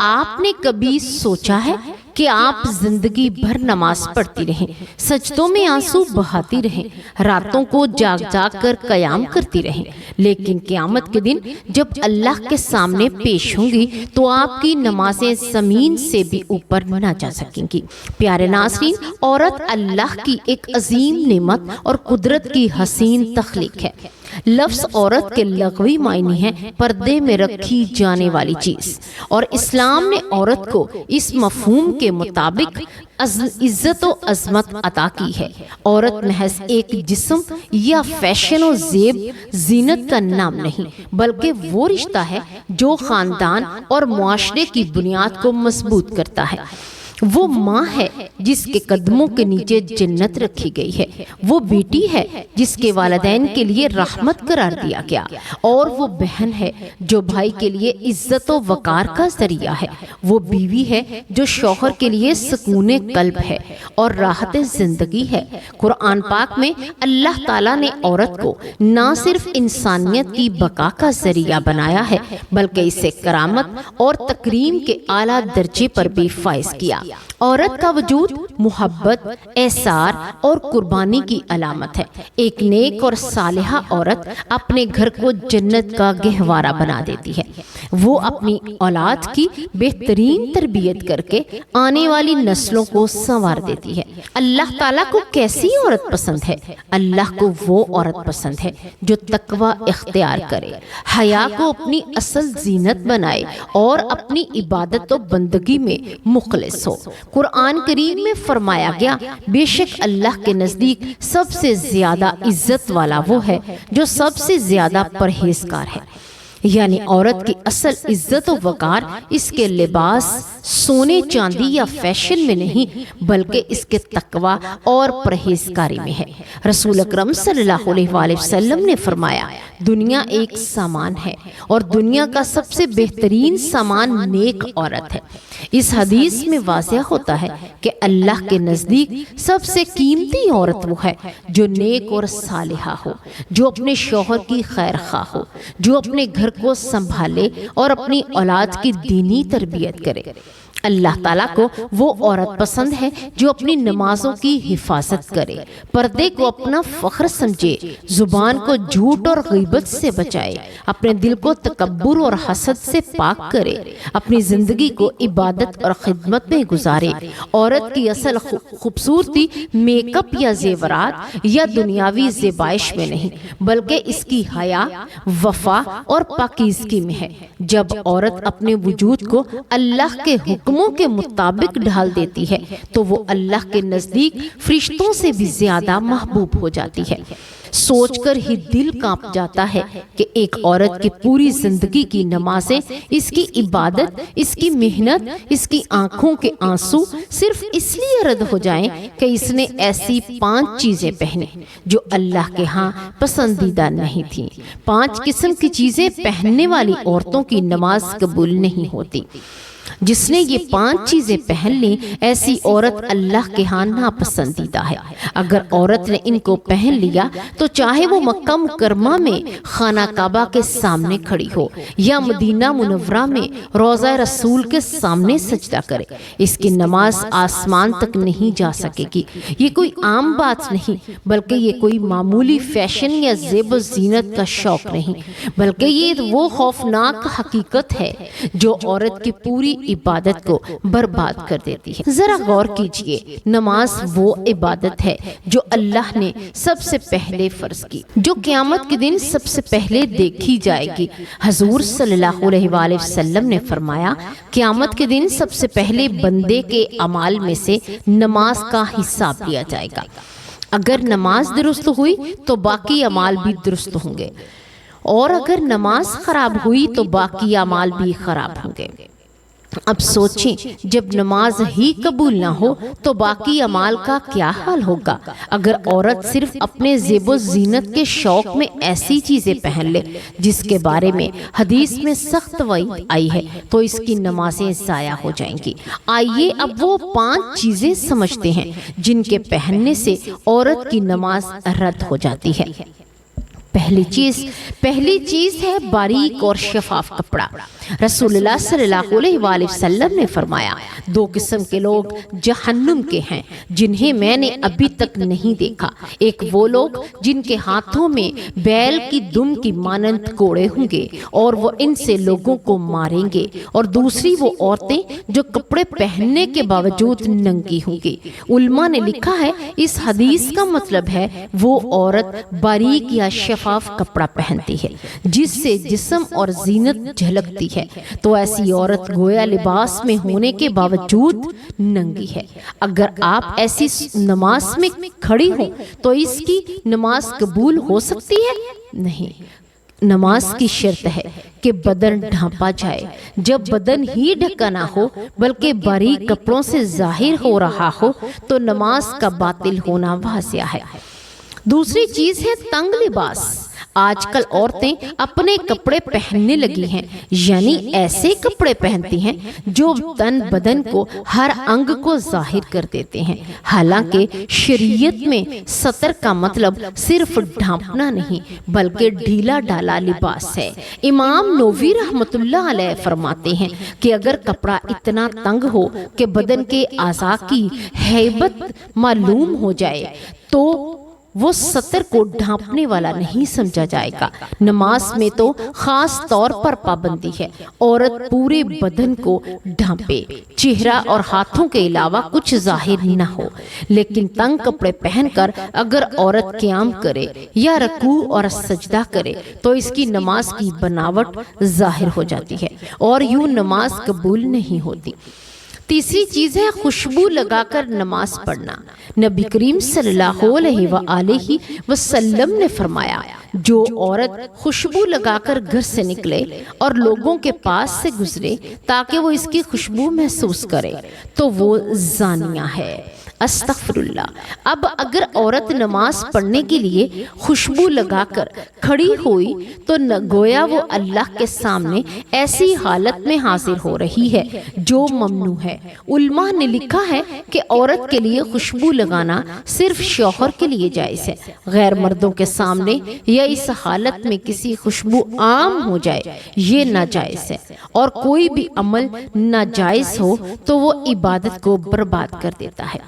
آپ نے کبھی سوچا ہے کہ آپ زندگی بھر نماز پڑھتی رہیں، سجدوں میں آنسو بہاتی رہیں، راتوں کو جاگ جاگ کر قیام کرتی رہیں، لیکن قیامت کے دن جب اللہ کے سامنے پیش ہوں گی تو آپ کی نمازیں زمین سے بھی اوپر نہ جا سکیں گی۔ پیارے ناظرین، عورت اللہ کی ایک عظیم نعمت اور قدرت کی حسین تخلیق ہے۔ لفظ عورت کے لغوی معنی ہے پردے میں رکھی جانے والی چیز، اور اسلام نے عورت کو اس مفہوم کے مطابق عزت و عظمت عطا کی ہے۔ عورت محض ایک جسم یا فیشن و زیب زینت کا نام نہیں، بلکہ وہ رشتہ ہے جو خاندان اور معاشرے کی بنیاد کو مضبوط کرتا ہے۔ وہ ماں ہے جس کے قدموں کے نیچے جنت رکھی گئی ہے، وہ بیٹی ہے جس کے والدین کے لیے رحمت قرار دیا گیا، اور وہ بہن ہے جو بھائی کے لیے عزت و وقار کا ذریعہ ہے، وہ بیوی ہے جو شوہر کے لیے سکون قلب ہے اور راحت زندگی ہے۔ قرآن پاک میں اللہ تعالیٰ نے عورت کو نہ صرف انسانیت کی بقا کا ذریعہ بنایا ہے بلکہ اسے کرامت اور تکریم کے اعلیٰ درجے پر بھی فائز کیا۔ عورت کا وجود محبت، احسار اور قربانی کی علامت ہے۔ ایک نیک اور صالحہ عورت اپنے گھر کو جنت کا گہوارہ بنا دیتی ہے۔ وہ اپنی اولاد کی بہترین تربیت کر کے آنے والی نسلوں کو سنوار دیتی ہے۔ اللہ تعالیٰ کو کیسی عورت پسند ہے؟ اللہ کو وہ عورت پسند ہے جو تقوی اختیار کرے، حیا کو اپنی اصل زینت بنائے اور اپنی عبادت و بندگی میں مخلص ہو۔ قرآن کریم میں فرمایا گیا، بے شک اللہ کے نزدیک سب سے زیادہ عزت والا وہ ہے جو سب سے زیادہ پرہیزگار ہے۔ یعنی عورت کی اصل عزت و وقار اس کے لباس، سونے چاندی یا فیشن میں نہیں بلکہ اس کے تقوی اور پرہیزگاری میں ہے۔ رسول اکرم صلی اللہ علیہ وآلہ وسلم نے فرمایا، دنیا ایک سامان ہے اور دنیا کا سب سے بہترین سامان نیک عورت ہے۔ اس حدیث میں واضح ہوتا ہے کہ اللہ کے نزدیک سب سے قیمتی عورت وہ ہے جو نیک اور صالحہ ہو، جو اپنے شوہر کی خیر خواہ ہو، جو اپنے گھر کو سنبھالے اور اپنی اولاد کی دینی تربیت کرے۔ اللہ تعالیٰ کو وہ عورت پسند ہے جو اپنی نمازوں کی حفاظت کرے، پردے کو اپنا فخر سمجھے، زبان کو جھوٹ اور غیبت سے بچائے، اپنے دل کو تکبر اور حسد سے پاک کرے، اپنی زندگی کو عبادت اور خدمت میں گزارے۔ عورت کی اصل خوبصورتی میک اپ یا زیورات یا دنیاوی زیبائش میں نہیں بلکہ اس کی حیا، وفا اور پاکیزگی میں ہے۔ جب عورت اپنے وجود کو اللہ کے حکموں کے مطابق ڈھال دیتی ہے تو وہ اللہ کے نزدیک فرشتوں سے بھی زیادہ محبوب ہو جاتی ہے۔ سوچ کر ہی دل کانپ جاتا ہے کہ ایک عورت کی پوری زندگی کی نمازیں، اس کی عبادت، اس کی محنت، اس کی آنکھوں کے آنسو صرف اس لیے رد ہو جائیں کہ اس نے ایسی 5 چیزیں پہنے جو اللہ کے ہاں پسندیدہ نہیں تھیں۔ 5 قسم کی چیزیں پہننے والی عورتوں کی نماز قبول نہیں ہوتی۔ جس نے یہ 5 چیزیں پہن لی ایسی عورت اللہ کے ہاں ناپسندیدہ ہے۔ اگر عورت نے ان کو پہن لیا تو چاہے وہ مکہ مکرمہ میں خانہ کعبہ کے سامنے کھڑی ہو یا مدینہ منورہ میں روضہ رسول کے سامنے سجدہ کرے، اس کی نماز آسمان تک نہیں جا سکے گی۔ یہ کوئی عام بات نہیں بلکہ یہ کوئی معمولی فیشن یا زیب و زینت کا شوق نہیں بلکہ یہ وہ خوفناک حقیقت ہے جو عورت کی پوری عبادت کو برباد کر دیتی ہے۔ ذرا غور کیجئے، نماز وہ عبادت ہے جو اللہ نے سب سے پہلے فرض کی، جو قیامت کے دن سب سے پہلے دیکھی جائے گی۔ حضور صلی اللہ علیہ وآلہ وسلم نے فرمایا، قیامت کے دن سب سے پہلے بندے کے اعمال میں سے نماز کا حساب لیا جائے گا۔ اگر نماز درست ہوئی تو باقی اعمال بھی درست ہوں گے، اور اگر نماز خراب ہوئی تو باقی اعمال بھی خراب ہوں گے۔ اب سوچیں، جب نماز ہی قبول نہ ہو تو باقی اعمال کا کیا حال ہوگا؟ اگر عورت صرف اپنے زیب و زینت کے شوق میں ایسی چیزیں پہن لے جس کے بارے میں حدیث میں سخت وعید آئی ہے تو اس کی نمازیں ضائع ہو جائیں گی۔ آئیے اب وہ 5 چیزیں سمجھتے ہیں جن کے پہننے سے عورت کی نماز رد ہو جاتی ہے۔ پہلی چیز ہے باریک اور شفاف کپڑا۔ رسول اللہ صلی اللہ علیہ وآلہ وسلم نے فرمایا 2 قسم کے لوگ جہنم کے ہیں جنہیں میں نے ابھی تک نہیں دیکھا۔ ایک وہ لوگ جن کے ہاتھوں میں بیل کی دم کی مانند کوڑے ہوں گے اور وہ ان سے لوگوں کو ماریں گے، اور دوسری وہ عورتیں جو کپڑے پہننے کے باوجود ننگی ہوں گی۔ علماء نے لکھا ہے اس حدیث کا مطلب ہے وہ عورت باریک یا شفاف کپڑا پہنتی ہے جس سے جسم اور زینت جھلکتی ہے، تو ایسی عورت گویا لباس میں ہونے کے باوجود ننگی ہے۔ اگر آپ ایسی نماز میں کھڑی ہوں تو اس کی نماز قبول ہو سکتی ہے؟ نہیں۔ نماز کی شرط ہے کہ بدن ڈھانپا جائے۔ جب بدن ہی ڈھکا نہ ہو بلکہ باریک کپڑوں سے ظاہر ہو رہا ہو تو نماز کا باطل ہونا واضح ہے۔ دوسری چیز ہے تنگ لباس۔ آج کل عورتیں اپنے کپڑے پہننے لگی ہیں، یعنی ایسے کپڑے پہنتی ہیں جو تن بدن کو ہر انگ کو ظاہر کر دیتے ہیں، حالانکہ شریعت میں ستر کا مطلب صرف ڈھانپنا نہیں بلکہ ڈھیلا ڈالا لباس ہے۔ امام نووی رحمۃ اللہ علیہ فرماتے ہیں کہ اگر کپڑا اتنا تنگ ہو کہ بدن کے اعضاء کی ہیبت معلوم ہو جائے تو وہ ستر کو ڈھانپنے والا نہیں سمجھا جائے گا۔ نماز میں تو خاص طور پر پابندی ہے عورت پورے بدن کو ڈھانپے، چہرہ اور ہاتھوں کے علاوہ کچھ ظاہر نہ ہو۔ لیکن تنگ کپڑے پہن کر اگر عورت قیام کرے یا رکوع اور سجدہ کرے تو اس کی نماز کی بناوٹ ظاہر ہو جاتی ہے اور یوں نماز قبول نہیں ہوتی۔ تیسری چیز ہے خوشبو لگا کر نماز پڑھنا۔ نبی کریم صلی اللہ علیہ وآلہ وسلم نے فرمایا جو عورت خوشبو لگا کر گھر سے نکلے اور لوگوں کے پاس سے گزرے تاکہ وہ اس کی خوشبو محسوس کرے تو وہ زانیہ ہے۔ استغفر اللہ۔ اب اگر عورت نماز پڑھنے کے لیے خوشبو لگا کر کھڑی ہوئی تو گویا وہ اللہ کے سامنے ایسی حالت میں حاضر ہو رہی ہے جو ممنوع ہے۔ علماء نے لکھا ہے کہ عورت کے لیے خوشبو لگانا صرف شوہر کے لیے جائز ہے، غیر مردوں کے سامنے یا اس حالت میں کسی خوشبو عام ہو جائے یہ ناجائز ہے، اور کوئی بھی عمل ناجائز ہو تو وہ عبادت کو برباد کر دیتا ہے۔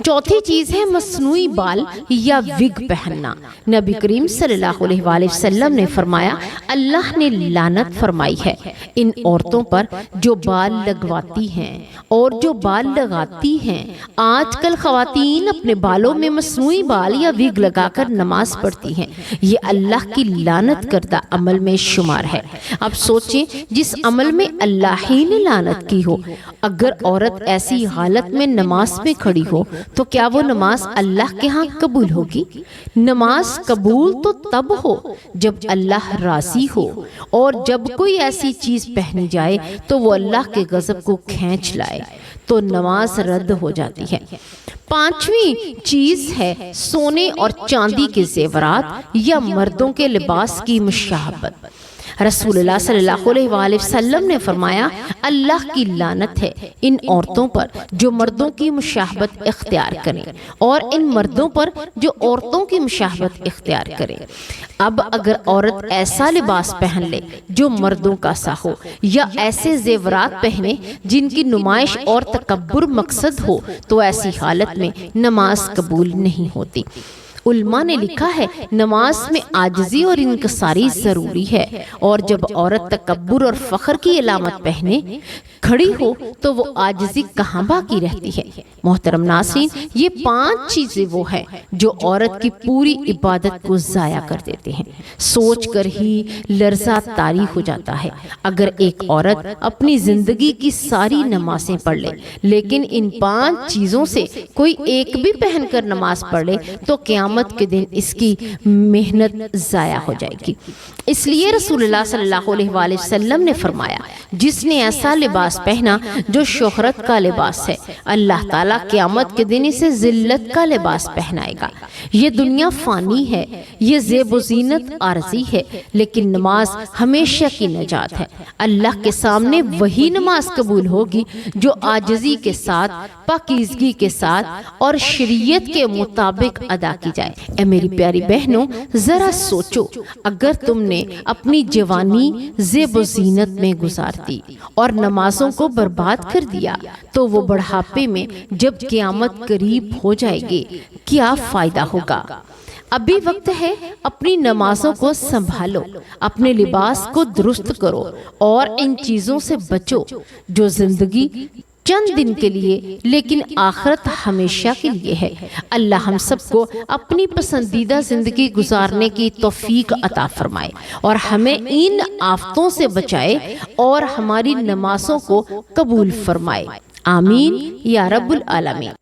چوتھی چیز ہے مصنوعی بال یا وگ پہننا۔ نبی کریم صلی اللہ علیہ وآلہ وسلم نے فرمایا اللہ نے لعنت فرمائی ہے ان عورتوں پر جو بال لگواتی ہیں اور جو بال لگاتی ہیں۔ آج کل خواتین اپنے بالوں میں مصنوعی بال یا وگ لگا کر نماز پڑھتی ہیں، یہ اللہ کی لعنت کردہ عمل میں شمار ہے۔ اب سوچیں جس عمل میں اللہ ہی نے لعنت کی ہو، اگر عورت ایسی حالت میں نماز میں کھڑی ہو تو کیا وہ نماز اللہ کے ہاں قبول ہوگی؟ نماز قبول تو تب ہو جب اللہ راضی ہو، اور جب کوئی ایسی چیز پہنی جائے تو وہ اللہ کے غضب کو کھینچ لائے تو نماز رد ہو جاتی ہے۔ پانچویں چیز ہے سونے اور چاندی کے زیورات یا مردوں کے لباس کی مشابہت۔ رسول اللہ صلی اللہ علیہ وآلہ وسلم نے فرمایا اللہ کی لعنت ہے ان عورتوں پر جو مردوں کی مشابہت اختیار کریں اور ان مردوں پر جو عورتوں کی مشابہت اختیار کریں۔ اب اگر عورت ایسا لباس پہن لے جو مردوں کا سا ہو یا ایسے زیورات پہنے جن کی نمائش اور تکبر مقصد ہو تو ایسی حالت میں نماز قبول نہیں ہوتی۔ علماء نے لکھا ہے نماز میں عاجزی اور انکساری ضروری ہے، اور جب عورت تکبر اور فخر کی علامت پہنے کھڑی ہو تو وہ عاجزی کہاں باقی رہتی ہے۔ محترم ناظرین، یہ 5 چیزیں وہ ہیں جو عورت کی پوری عبادت کو ضائع کر دیتے ہیں۔ سوچ کر ہی لرزہ طاری ہو جاتا ہے اگر ایک عورت اپنی زندگی کی ساری نمازیں پڑھ لے لیکن ان 5 چیزوں سے کوئی ایک بھی پہن کر نماز پڑھ لے تو قیامت کے دن اس کی محنت ضائع ہو جائے گی۔ اس لیے رسول اللہ صلی اللہ علیہ وآلہ وسلم نے فرمایا جس نے ایسا لباس پہنا جو شہرت کا لباس ہے اللہ تعالیٰ قیامت کے دن اسے ذلت کا لباس پہنائے گا۔ یہ دنیا فانی ہے، یہ زیب و زینت عارضی ہے، لیکن نماز ہمیشہ کی نجات ہے۔ اللہ کے سامنے وہی نماز قبول ہوگی جو عاجزی کے ساتھ، پاکیزگی کے ساتھ اور شریعت کے مطابق ادا کی جائے جائے۔ اے میری پیاری بہنوں، ذرا سوچو، اگر تم نے اپنی جوانی زیب و زینت میں گزار دی اور نمازوں کو برباد کر دیا تو وہ بڑھاپے میں جب قیامت قریب ہو جائے گی کیا فائدہ ہوگا؟ ابھی وقت ہے، اپنی نمازوں کو سنبھالو، اپنے لباس کو درست کرو اور ان چیزوں سے بچو جو زندگی چند دن کے لیے لیکن آخرت ہمیشہ کے لیے ہے۔ اللہ ہم سب کو اپنی پسندیدہ زندگی گزارنے کی توفیق عطا فرمائے اور ہمیں ان آفتوں سے بچائے اور ہماری نمازوں کو قبول فرمائے۔ آمین یا رب العالمین۔